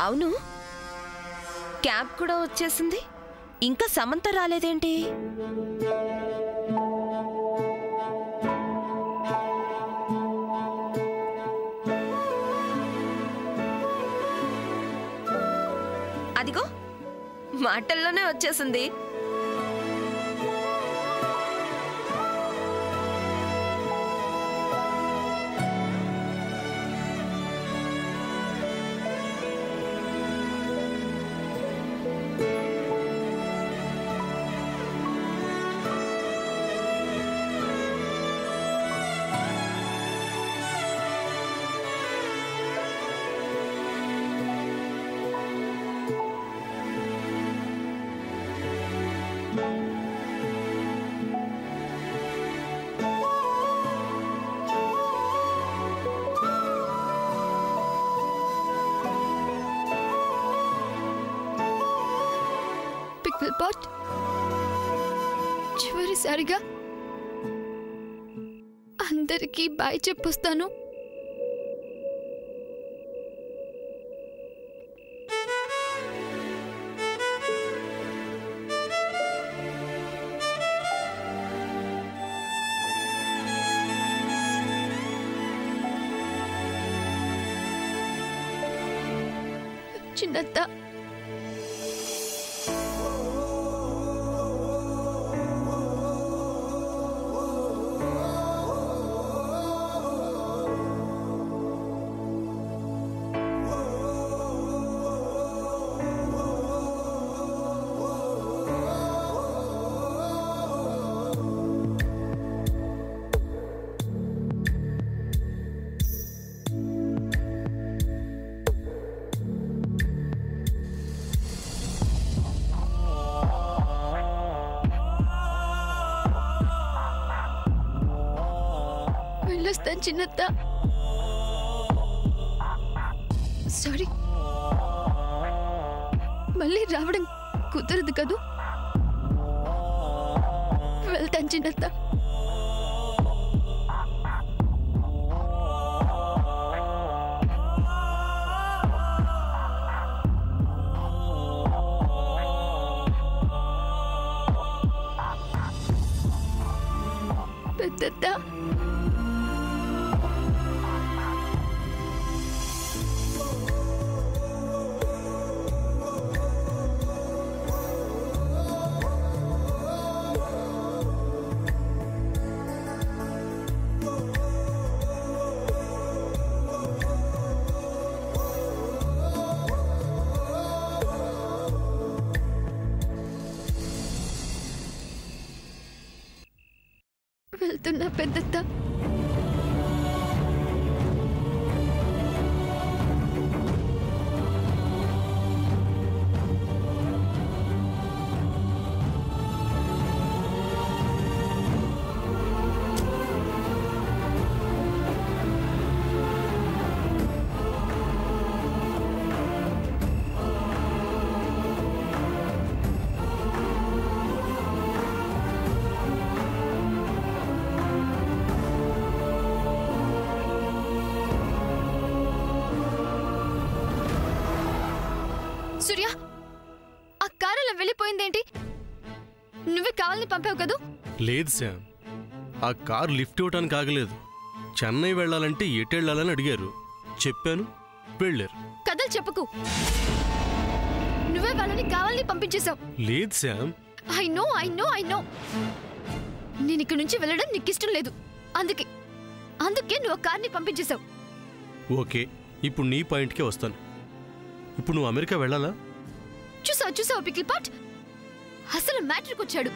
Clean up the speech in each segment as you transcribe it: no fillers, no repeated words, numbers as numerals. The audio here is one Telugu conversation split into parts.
అవును, క్యాబ్ కూడా వచ్చేసింది, ఇంకా సమంత రాలేదేంటి? అదిగో మాటల్లోనే వచ్చేసింది. చివరిసారిగా అందరికీ బాయ్ చెప్పొస్తాను. చిన్నత్త, వెళ్ళొస్తాను చిన్నత్త. సారీ, మళ్ళీ రావడం కుదరదు కదూ. వెళ్తాను చిన్నత్త. పెద్దత్త, వెళ్తున్నా పెద్దత్త. సూర్య, ఆ కారు అలా వెళ్ళిపోయిందేంటి? నువ్వే కావాలని పంపావు కదూ? లేదు శామ్, ఆ కారు లిఫ్ట్ ఇవ్వటానికి ఆగలేదు. చెన్నై వెళ్ళాలంటే ఎటెళ్ళాలని అడిగారు, చెప్పాను, వెళ్ళారు. కథలు చెప్పకు, నువ్వే వాళ్ళని కావాలని పంపించేశావు. లేదు Sam. I know I know I know. నేను ఇక్కడి నుంచి వెళ్ళడం నీకు ఇష్టం లేదు, అందుకే నువ్వు కార్ని పంపించేశావు. ఓకే, ఇప్పుడు నీ పాయింట్కే వస్తాను. ఇప్పుడు నువ్వు అమెరికా వెళ్ళాలా? చూసావు పికిల్ పాట్, అసలు మ్యాటర్కి వచ్చాడు.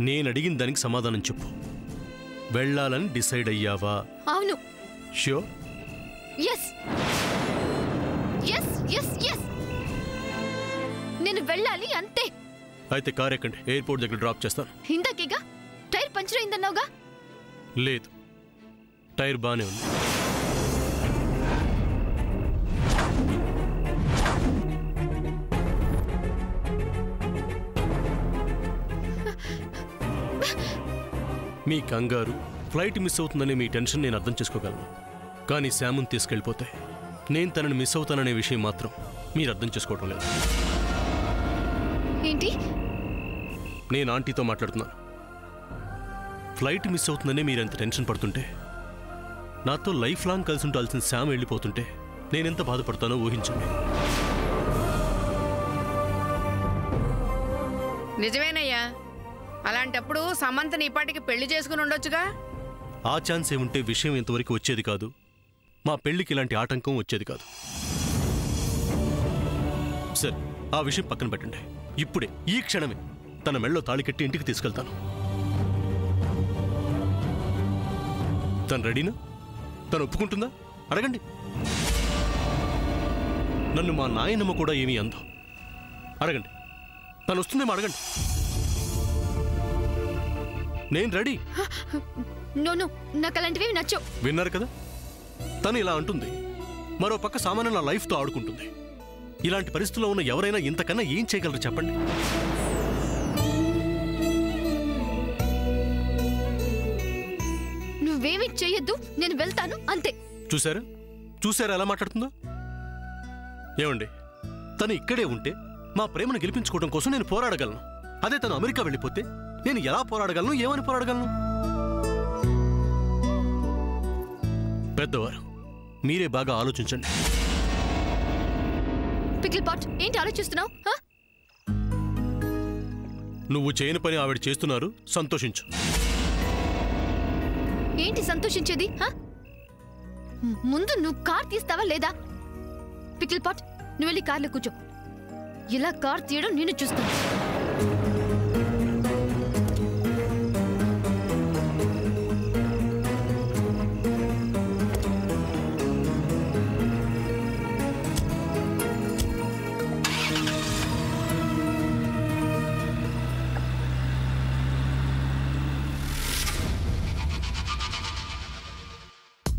నేను అడిగిన దానికి సమాధానం చెప్పు. వెళ్ళాలని డిసైడ్ అయ్యావా? అవును. Sure? Yes yes yes yes, నేను వెళ్ళాలి అంతే. అయితే కార్ ఎక్కండి, ఎయిర్పోర్ట్ దగ్గర డ్రాప్ చేస్తాను. ఇందాకేగా టైర్ పంచర్ అయిందన్నావుగా? లేదు, టైర్ బానే ఉంది. మీ కంగారు, ఫ్లైట్ మిస్ అవుతుందని మీ టెన్షన్ నేను అర్థం చేసుకోగలను. కానీ శాముని తీసుకెళ్ళిపోతే నేను తనని మిస్ అవుతాననే విషయం మాత్రం మీరు అర్థం చేసుకోవటం లేదు. ఏంటి? నేను ఆంటీతో మాట్లాడుతున్నాను. ఫ్లైట్ మిస్ అవుతుందనే మీరు ఎంత టెన్షన్ పడుతుంటే, నాతో లైఫ్ లాంగ్ కలిసి ఉండాల్సిన శామ్ వెళ్ళిపోతుంటే నేనెంత బాధపడతానో ఊహించండి. నిజమేనయ్యా. అలాంటప్పుడు సమంతని ఇప్పటికి పెళ్లి చేసుకుని ఉండొచ్చుగా. ఆ ఛాన్స్ ఏముంటే విషయం ఇంతవరకు వచ్చేది కాదు. మా పెళ్లికి ఇలాంటి ఆటంకం వచ్చేది కాదు. సరే, ఆ విషయం పక్కన పెట్టండి. ఇప్పుడే ఈ క్షణమే తన మెళ్ళో తాళి కట్టి ఇంటికి తీసుకెళ్తాను. తను రెడీనా? తను ఒప్పుకుంటుందా? అడగండి. నన్ను మా నాయనమ్మ కూడా ఏమీ అందో. అడగండి. తను వస్తుందేమో అడగండి. నేను రెడీ. నో, నాకు అలాంటివి నచ్చవు. విన్నారు కదా, తను ఇలా అంటుంది. మరో పక్క సామాన్య నా లైఫ్తో ఆడుకుంటుంది. ఇలాంటి పరిస్థితుల్లో ఉన్న ఎవరైనా ఇంతకన్నా ఏం చేయగలరు చెప్పండి? నువ్వేమీ చెయ్యొద్దు, నేను వెళ్తాను అంతే. చూసారా ఎలా మాట్లాడుతుందో? ఏమండి, తను ఇక్కడే ఉంటే మా ప్రేమను గెలిపించుకోవడం కోసం నేను పోరాడగలను. అదే తను అమెరికా వెళ్ళిపోతే నేను ఎలా పోరాడగలను, ఏమని పోరాడగలను? పెద్దవారు, మీరే బాగా ఆలోచించండి. పికిల్ పాట్, ఏంటి ఆలోచిస్తున్నావు? నువ్వు చేయని పని ఆవిడ చేస్తున్నారు, సంతోషించు. ఏంటి సంతోషించేది? ముందు నువ్వు కార్ తీస్తావా లేదా? పికిల్ పాట్, నువ్వు వెళ్ళి కార్లో కూర్చో. ఇలా కార్ తీయడం నేను చూస్తాను.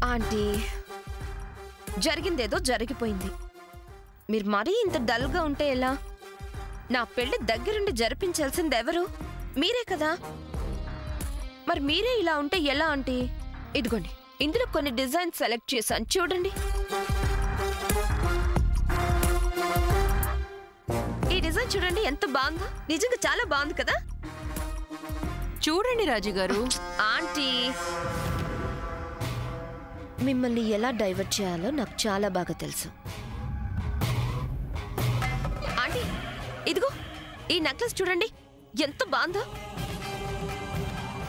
ఆంటీ, జరిగిందేదో జరిగిపోయింది. మీరు మరీ ఇంత డల్గా ఉంటే ఎలా? నా పెళ్లి దగ్గరుండి జరిపించాల్సింది ఎవరు? మీరే కదా. మరి మీరే ఇలా ఉంటే ఎలా ఆంటీ? ఇదిగోండి, ఇందులో కొన్ని డిజైన్ సెలెక్ట్ చేశాను, చూడండి. ఈ డిజైన్ చూడండి ఎంత బాగుందో. నిజంగా చాలా బాగుంది కదా. చూడండి రాజు గారు. ఆంటీ, మిమ్మల్ని ఎలా డైవర్ట్ చేయాలో నాకు చాలా బాగా తెలుసు. ఆంటీ, ఇదిగో ఈ నెక్లెస్ చూడండి ఎంత బాగుందో.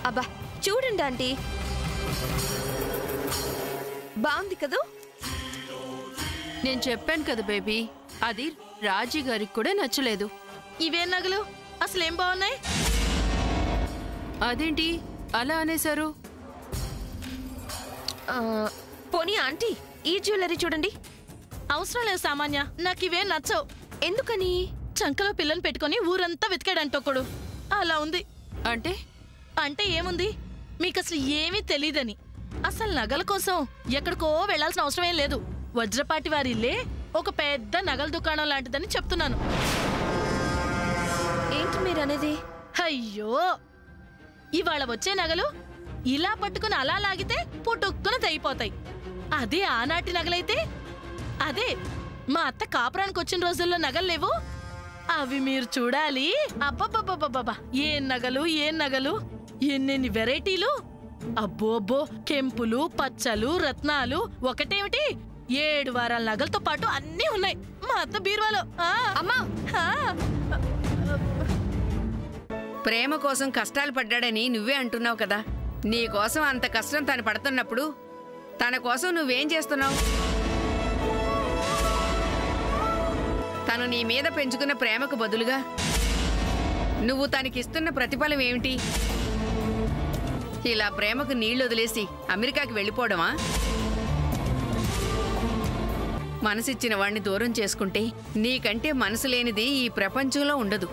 అబ్బా చూడండి ఆంటీ, బాగుంది కదా. నేను చెప్పాను కదా బేబీ, అది రాజీ గారికి కూడా నచ్చలేదు. ఇవే నగలు అసలేం బాగున్నాయి? అదేంటి అలా అనేశారు? పోనీ ఆంటీ, ఈ జ్యువెలరీ చూడండి. అవసరం లేదు సామాన్య, నాకు ఇవే నచ్చవు. ఎందుకని? చంకలో పిల్లని పెట్టుకుని ఊరంతా వెతికాడంటొకడు. అలా ఉంది. అంటే అంటే ఏముంది, మీకు అసలు ఏమీ తెలీదని. అసలు నగల కోసం ఎక్కడికో వెళ్లాల్సిన అవసరమేం లేదు. వజ్రపాటి వారి ఇల్లే ఒక పెద్ద నగల దుకాణం లాంటిదని చెప్తున్నాను. ఏంటి మీరు అనేది? అయ్యో, ఇవాళ వచ్చే నగలు ఇలా పట్టుకుని అలా లాగితే పుట్టుక్కున తెగిపోతాయి. అదే ఆనాటి నగలైతే, అదే మా అత్త కాపురానికి వచ్చిన రోజుల్లో నగలు లేవు, అవి మీరు చూడాలి. అబ్బబ్బబ్బబ్బబ్బా, ఏం నగలు ఏం నగలు, ఎన్నెన్ని వెరైటీలు. అబ్బో అబ్బో, కెంపులు పచ్చలు రత్నాలు ఒకటేమిటి 7 వారాల నగలతో పాటు అన్నీ ఉన్నాయి మా అత్త బీరువాలో. అమ్మా, ప్రేమ కోసం కష్టాలు పడ్డాడని నువ్వే అంటున్నావు కదా. నీ కోసం అంత కష్టం తను పడుతున్నప్పుడు తన కోసం నువ్వేం చేస్తున్నావు? తను నీ మీద పెంచుకున్న ప్రేమకు బదులుగా నువ్వు తనకిస్తున్న ప్రతిఫలం ఏమిటి? ఇలా ప్రేమకు నీళ్లు వదిలేసి అమెరికాకి వెళ్ళిపోవడమా? మనసిచ్చిన వాణ్ణి దూరం చేసుకుంటే నీకంటే మనసు లేనిది ఈ ప్రపంచంలో ఉండదు.